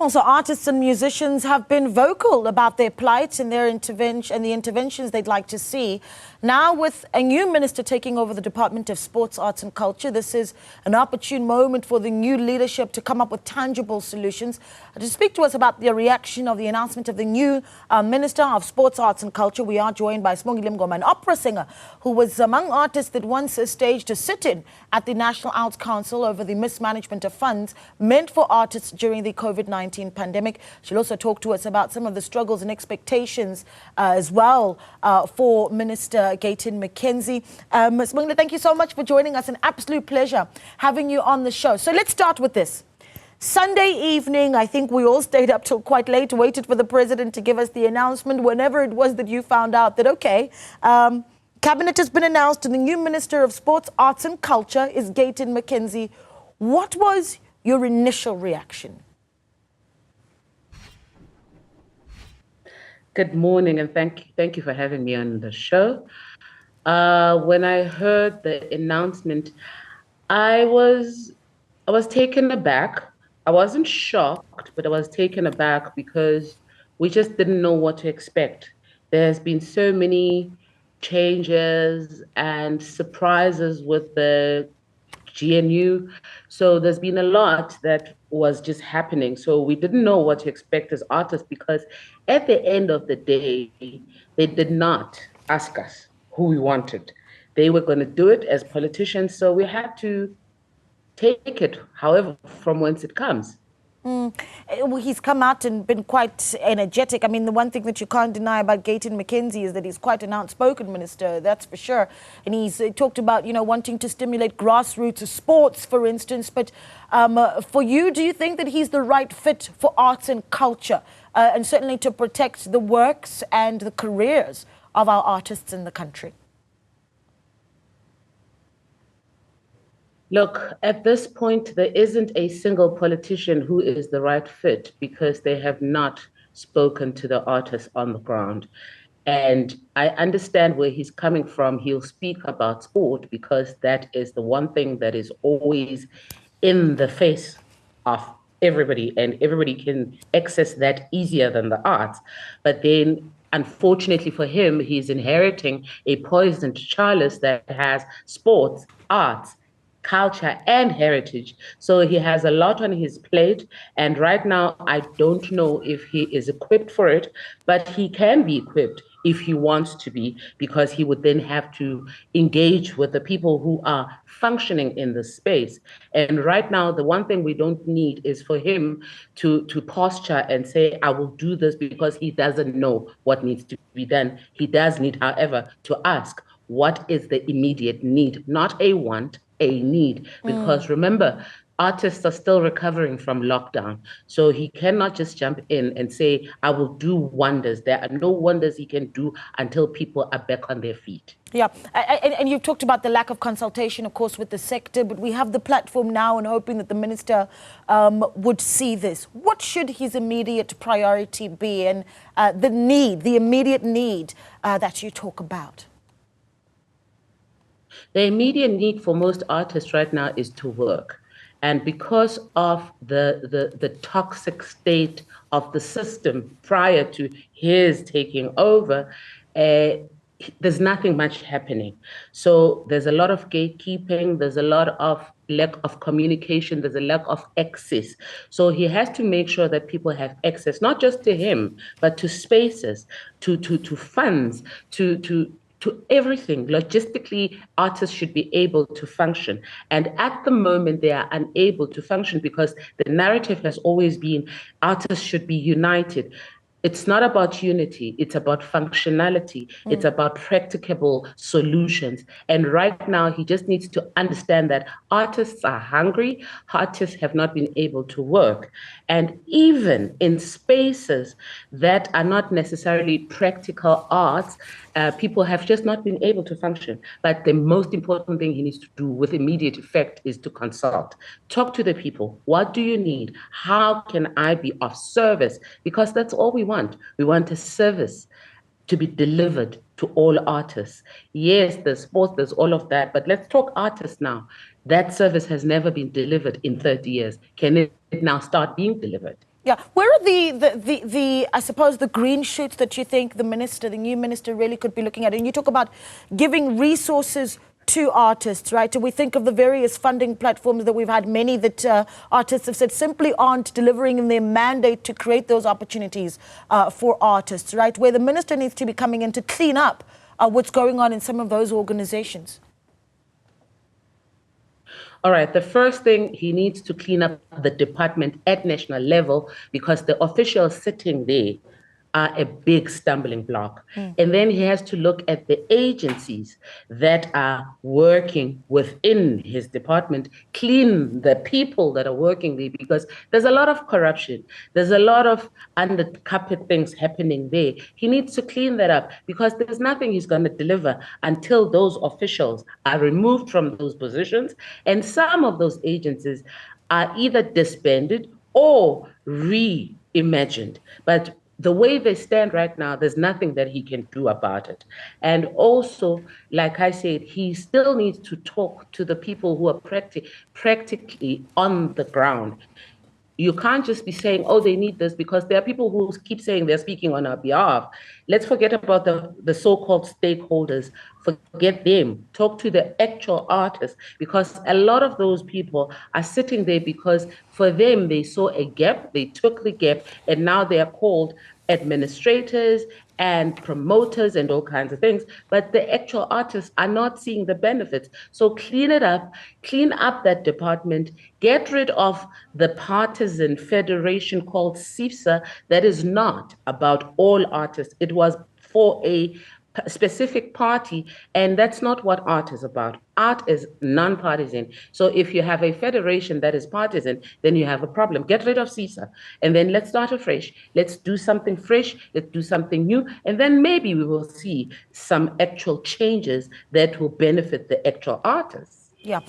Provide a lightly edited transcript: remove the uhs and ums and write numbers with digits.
Also, artists and musicians have been vocal about their plight and their intervention and the interventions they'd like to see. Now, with a new minister taking over the Department of Sports, Arts and Culture, this is an opportune moment for the new leadership to come up with tangible solutions. To speak to us about the reaction of the announcement of the new Minister of Sports, Arts and Culture, we are joined by Sibongile Mngoma, an opera singer who was among artists that once staged a sit-in at the National Arts Council over the mismanagement of funds meant for artists during the COVID-19 pandemic. She'll also talk to us about some of the struggles and expectations as well for Minister Gayton Mckenzie. Sibongile, thank you so much for joining us. An absolute pleasure having you on the show. So let's start with this. Sunday evening, I think we all stayed up till quite late, waited for the president to give us the announcement, whenever it was that you found out that, okay, cabinet has been announced and the new Minister of Sports, Arts and Culture is Gayton Mckenzie. What was your initial reaction? Good morning, and thank you for having me on the show. When I heard the announcement, I was taken aback. I wasn't shocked, but I was taken aback because we just didn't know what to expect. There's been so many changes and surprises with the GNU. So there's been a lot that was just happening. So we didn't know what to expect as artists, because at the end of the day, they did not ask us who we wanted. They were going to do it as politicians. So we had to take it, however, from whence it comes. He's come out and been quite energetic. I mean, the one thing that you can't deny about Gayton Mckenzie is that he's quite an outspoken minister, that's for sure. And he's talked about, you know, wanting to stimulate grassroots sports, for instance. But for you, do you think that he's the right fit for arts and culture, and certainly to protect the works and the careers of our artists in the country? Look, at this point, there isn't a single politician who is the right fit, because they have not spoken to the artists on the ground. And I understand where he's coming from. He'll speak about sport because that is the one thing that is always in the face of everybody, and everybody can access that easier than the arts. But then, unfortunately for him, he's inheriting a poisoned chalice that has sports, arts, culture and heritage. So he has a lot on his plate, and right now I don't know if he is equipped for it, but he can be equipped if he wants to be, because he would then have to engage with the people who are functioning in the space. And right now, the one thing we don't need is for him to posture and say, I will do this, because he doesn't know what needs to be done. He does need, however, to ask, what is the immediate need? Not a want, a need. Because remember, artists are still recovering from lockdown. So he cannot just jump in and say, I will do wonders. There are no wonders he can do until people are back on their feet. Yeah, and you've talked about the lack of consultation, of course, with the sector, but we have the platform now and hoping that the minister would see this. What should his immediate priority be, and the immediate need that you talk about? The immediate need for most artists right now is to work. And because of the toxic state of the system prior to his taking over, there's nothing much happening. So there's a lot of gatekeeping, there's a lot of lack of communication, there's a lack of access. So he has to make sure that people have access, not just to him, but to spaces, to funds, to everything. Logistically, artists should be able to function. And at the moment, they are unable to function because the narrative has always been artists should be united. It's not about unity, it's about functionality, it's about practicable solutions. And right now, he just needs to understand that artists are hungry, artists have not been able to work. And even in spaces that are not necessarily practical arts, people have just not been able to function. But the most important thing he needs to do with immediate effect is to consult. Talk to the people. What do you need? How can I be of service? Because that's all we want. We want a service to be delivered to all artists. Yes, there's sports, there's all of that, but let's talk artists now. That service has never been delivered in 30 years. Can it now start being delivered? Yeah, where are the I suppose the green shoots that you think the new minister really could be looking at? And you talk about giving resources to artists, right? And we think of the various funding platforms that we've had, many that artists have said simply aren't delivering in their mandate to create those opportunities for artists, right? Where the minister needs to be coming in to clean up what's going on in some of those organizations. All right, the first thing, he needs to clean up the department at national level, because the officials sitting there are a big stumbling block. And then he has to look at the agencies that are working within his department, clean the people that are working there, because there's a lot of corruption. There's a lot of under carpet things happening there. He needs to clean that up, because there's nothing he's going to deliver until those officials are removed from those positions. And some of those agencies are either disbanded or reimagined. But the way they stand right now, there's nothing that he can do about it. And also, like I said, he still needs to talk to the people who are practically on the ground. You can't just be saying, oh, they need this, because there are people who keep saying they're speaking on our behalf. Let's forget about the so-called stakeholders. Forget them. Talk to the actual artists, because a lot of those people are sitting there because for them, they saw a gap, they took the gap, and now they are called administrators and promoters and all kinds of things, but the actual artists are not seeing the benefits. So clean it up, clean up that department, get rid of the partisan federation called SIFSA that is not about all artists. It was for a specific party, and that's not what art is about. Art is non-partisan. So if you have a federation that is partisan, then you have a problem. Get rid of CISA, and then let's start afresh. Let's do something fresh, let's do something new, and then maybe we will see some actual changes that will benefit the actual artists. Yeah.